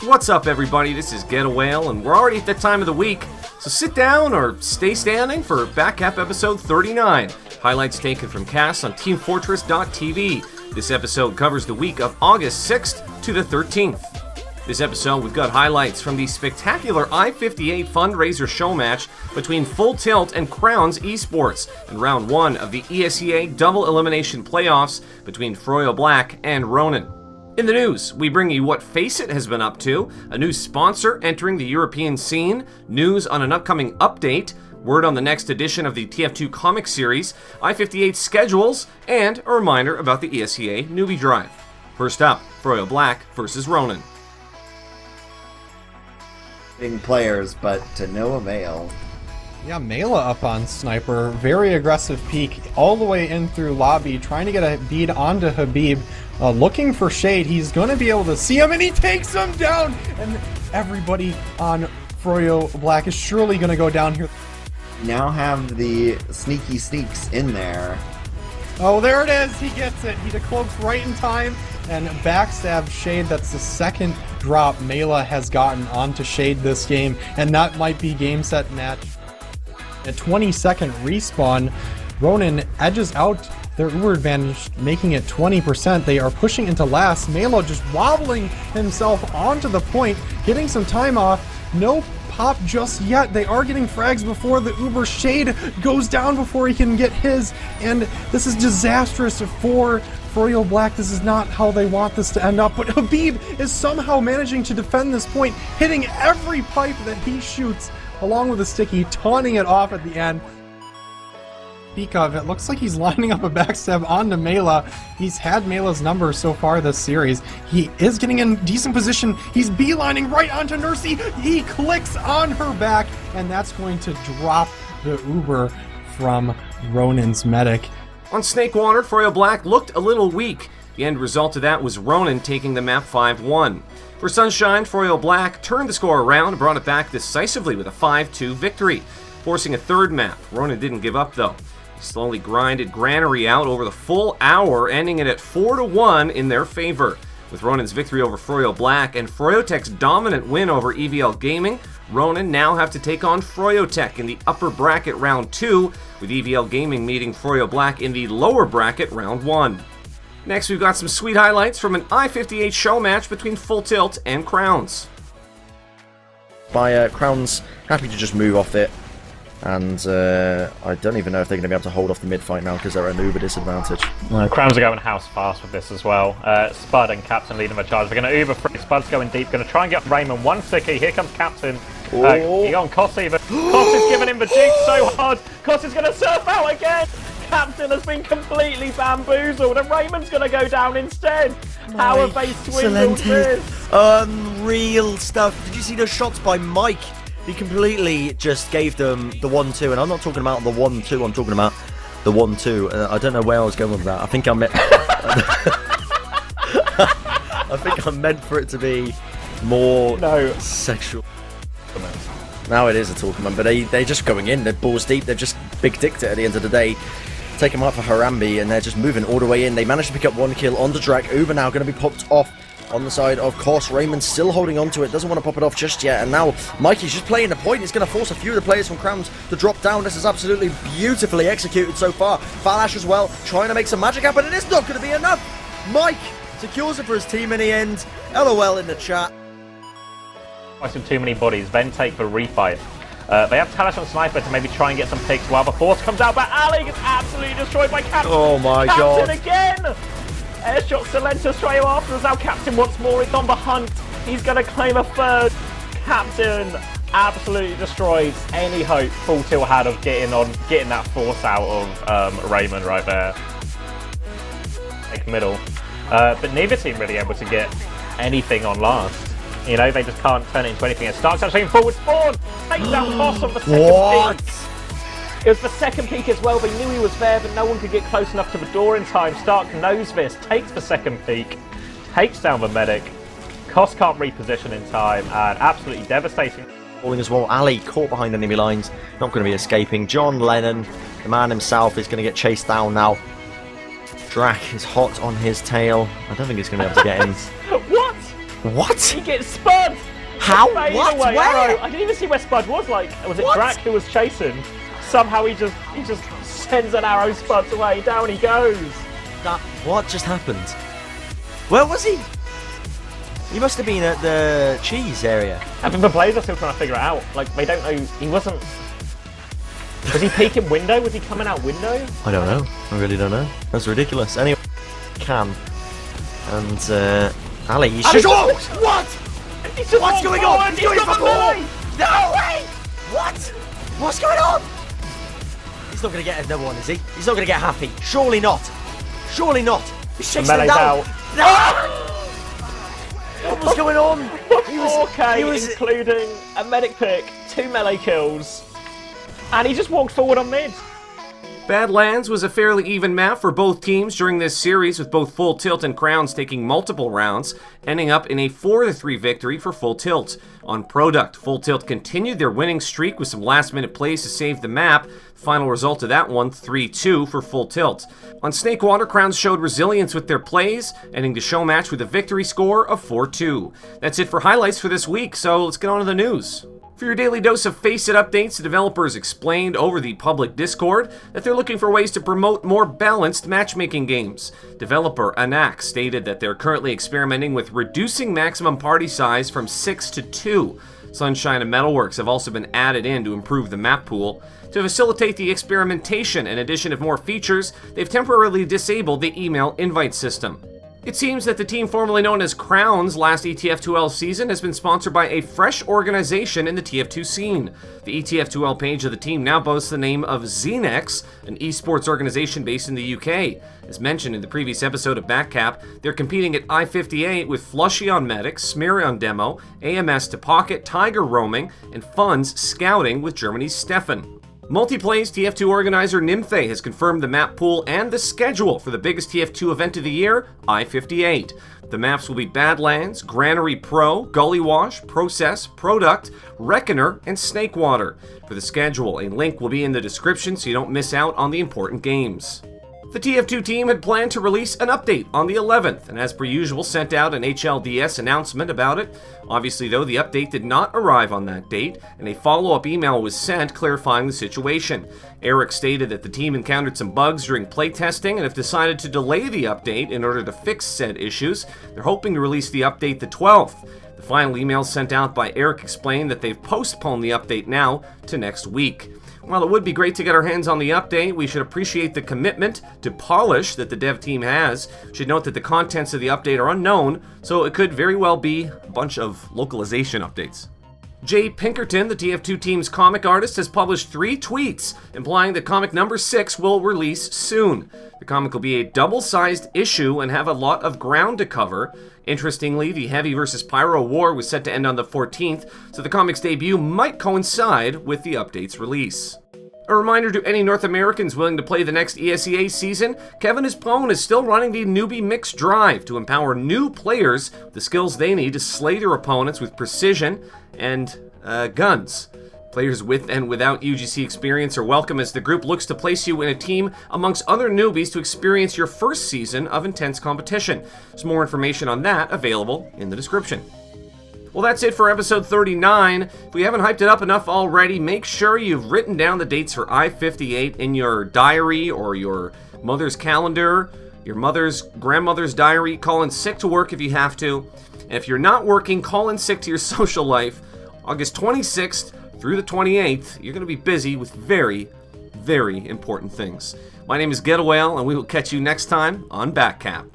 What's up, everybody? This is Get a Whale, and we're already at that time of the week, so sit down or stay standing for Backcap episode 39. Highlights taken from casts on TeamFortress.tv. This episode covers the week of August 6th to the 13th. This episode, we've got highlights from the spectacular i58 fundraiser show match between Full Tilt and Crowns eSports in round 1 of the ESEA double elimination playoffs between FROYO Black and RONIN. In the news, we bring you what FACEIT has been up to, a new sponsor entering the European scene, news on an upcoming update, word on the next edition of the TF2 comic series, i58 schedules, and a reminder about the ESEA Newbie Drive. First up, FROYO Black versus RONIN. Players, but to no avail. Yeah, Mela up on Sniper, very aggressive peek all the way in through lobby, trying to get a bead onto Habib, looking for shade. He's going to be able to see him, and he takes him down, and everybody on FROYO Black is surely going to go down here. Now have the sneaky sneaks in there. Oh, there it is! He gets it! He decloaks right in time, and backstab Shade. That's the second drop Mela has gotten onto Shade this game, and that might be game, set, match. A 20-second respawn, RONIN edges out their Uber advantage, making it 20%. They are pushing into last. Mela just wobbling himself onto the point, getting some time off. No pop just yet. They are getting frags before the Uber. Shade goes down before he can get his, and this is disastrous for FROYO Black. This is not how they want this to end up, but Habib is somehow managing to defend this point, hitting every pipe that he shoots along with a sticky, taunting it off at the end. Speak of, it looks like he's lining up a backstab onto Mela. He's had Mela's number so far this series. He is getting in decent position. He's beelining right onto Nursey. He clicks on her back, and that's going to drop the Uber from RONIN's medic. On Snakewater, FROYO Black looked a little weak. The end result of that was RONIN taking the map 5-1. For Sunshine, FROYO Black turned the score around and brought it back decisively with a 5-2 victory, forcing a third map. RONIN didn't give up, though. He slowly grinded Granary out over the full hour, ending it at 4-1 in their favor. With RONIN's victory over FROYO Black and FROYOTEC's dominant win over EVL Gaming, RONIN now have to take on FROYOTEC in the upper bracket round 2, with EVL Gaming meeting FROYO Black in the lower bracket round 1. Next, we've got some sweet highlights from an i58 show match between Full Tilt and Crowns. Crowns happy to just move off it, and I don't even know if they're going to be able to hold off the mid-fight now because they're at an Uber disadvantage. Crowns are going house fast with this as well. Spud and Captain leading the charge. They're going to Uber free. Spud's going deep, going to try and get Raymond. One sticky. Here comes Captain. He on Kossi, but Kossi's giving him the jig so hard. Kossi's going to surf out again. Captain has been completely bamboozled, and Raymond's going to go down instead. How have they swindled this? Unreal stuff. Did you see those shots by Mike? He completely just gave them the 1-2, and I'm not talking about the 1-2, I'm talking about the 1-2. I don't know where I was going with that. I think I meant I think I meant for it to be more sexual. Now it is a tournament, but they're just going in, they're balls deep, they're just big dicked it at the end of the day. Take him out for Harambe, and they're just moving all the way in. They managed to pick up one kill on the Drake. Uber now going to be popped off on the side of Kos. Raymond still holding on to it, doesn't want to pop it off just yet, and now Mikey's just playing the point. He's going to force a few of the players from Crowns to drop down. This is absolutely beautifully executed so far. Falash as well, trying to make some magic happen, and it's not going to be enough. Mike secures it for his team in the end. LOL in the chat. With too many bodies, then take the refight. They have Talash on Sniper to maybe try and get some picks while the Force comes out, but Ali gets absolutely destroyed by Captain. Oh my god. Captain again! Airshot Silenta straight after us. Now Captain once more is on the hunt. He's going to claim a third. Captain absolutely destroys any hope Full Tilt had of getting that Force out of Raymond right there. Like middle. But neither team really able to get anything on last. You know, they just can't turn it into anything. And Stark's actually forward spawn! Takes out Boss on the second peak. It was the second peak as well. They knew he was there, but no one could get close enough to the door in time. Stark knows this, takes the second peak, takes down the medic. Kos can't reposition in time, and absolutely devastating. Falling as well. Ali caught behind enemy lines, not going to be escaping. John Lennon, the man himself, is going to get chased down now. Drac is hot on his tail. I don't think he's going to be able to get in. What? What? He gets spud! How? Fade What? away Where? arrow. I didn't even see where Spud was. Like, was it What? Drac who was chasing? Somehow he just sends an arrow, Spud's away. Down he goes. What just happened? Where was he? He must have been at the cheese area. I think the players are still trying to figure it out. Like, they don't know. He wasn't. Was he peeking window? Was he coming out window? I don't know. I really don't know. That's ridiculous. Anyway, can. And, Ali, you should. What? What's going on? He's doing it for melee! No way! What? What's going on? He's not going to get another one, is he? He's not going to get happy. Surely not. Surely not. He's chasing him Melee's down. out. No! What was going on? He was 4K, including a medic pick, 2 melee kills, and he just walked forward on mid. Badlands was a fairly even map for both teams during this series, with both Full Tilt and Crowns taking multiple rounds, ending up in a 4-3 victory for Full Tilt. On Product, Full Tilt continued their winning streak with some last-minute plays to save the map. Final result of that one, 3-2 for Full Tilt. On Snakewater, Crowns showed resilience with their plays, ending the show match with a victory score of 4-2. That's it for highlights for this week, so let's get on to the news. For your daily dose of FACEIT updates, the developers explained over the public Discord that they're looking for ways to promote more balanced matchmaking games. Developer Konaac stated that they're currently experimenting with reducing maximum party size from 6 to 2. Sunshine and Metalworks have also been added in to improve the map pool. To facilitate the experimentation and addition of more features, they've temporarily disabled the email invite system. It seems that the team formerly known as Crown's last ETF2L season has been sponsored by a fresh organization in the TF2 scene. The ETF2L page of the team now boasts the name of XENEX, an eSports organization based in the UK. As mentioned in the previous episode of Backcap, they're competing at i58 with Flushy on Medic, Smeary on Demo, AMS to Pocket, Tiger roaming, and Funds scouting with Germany's Stefan. Multiplay's TF2 organizer Nymphe has confirmed the map pool and the schedule for the biggest TF2 event of the year, i58. The maps will be Badlands, Granary Pro, Gully Wash, Process, Product, Reckoner, and Snakewater. For the schedule, a link will be in the description so you don't miss out on the important games. The TF2 team had planned to release an update on the 11th, and as per usual sent out an HLDS announcement about it. Obviously though, the update did not arrive on that date, and a follow-up email was sent clarifying the situation. Eric stated that the team encountered some bugs during playtesting and have decided to delay the update in order to fix said issues. They're hoping to release the update the 12th. The final email sent out by Eric explained that they've postponed the update now to next week. While it would be great to get our hands on the update, we should appreciate the commitment to polish that the dev team has. Should note that the contents of the update are unknown, so it could very well be a bunch of localization updates. Jay Pinkerton, the TF2 team's comic artist, has published 3 tweets implying that comic number 6 will release soon. The comic will be a double-sized issue and have a lot of ground to cover. Interestingly, the Heavy vs. Pyro war was set to end on the 14th, so the comic's debut might coincide with the update's release. A reminder to any North Americans willing to play the next ESEA season, Kevin Espone is still running the Newbie Mixed Drive to empower new players with the skills they need to slay their opponents with precision and guns. Players with and without UGC experience are welcome as the group looks to place you in a team amongst other newbies to experience your first season of intense competition. There's more information on that available in the description. Well, that's it for episode 39. If we haven't hyped it up enough already, make sure you've written down the dates for i58 in your diary or your mother's calendar, your mother's grandmother's diary. Call in sick to work if you have to. And if you're not working, call in sick to your social life. August 26th through the 28th, you're going to be busy with very, very important things. My name is Getawale, and we will catch you next time on Backcap.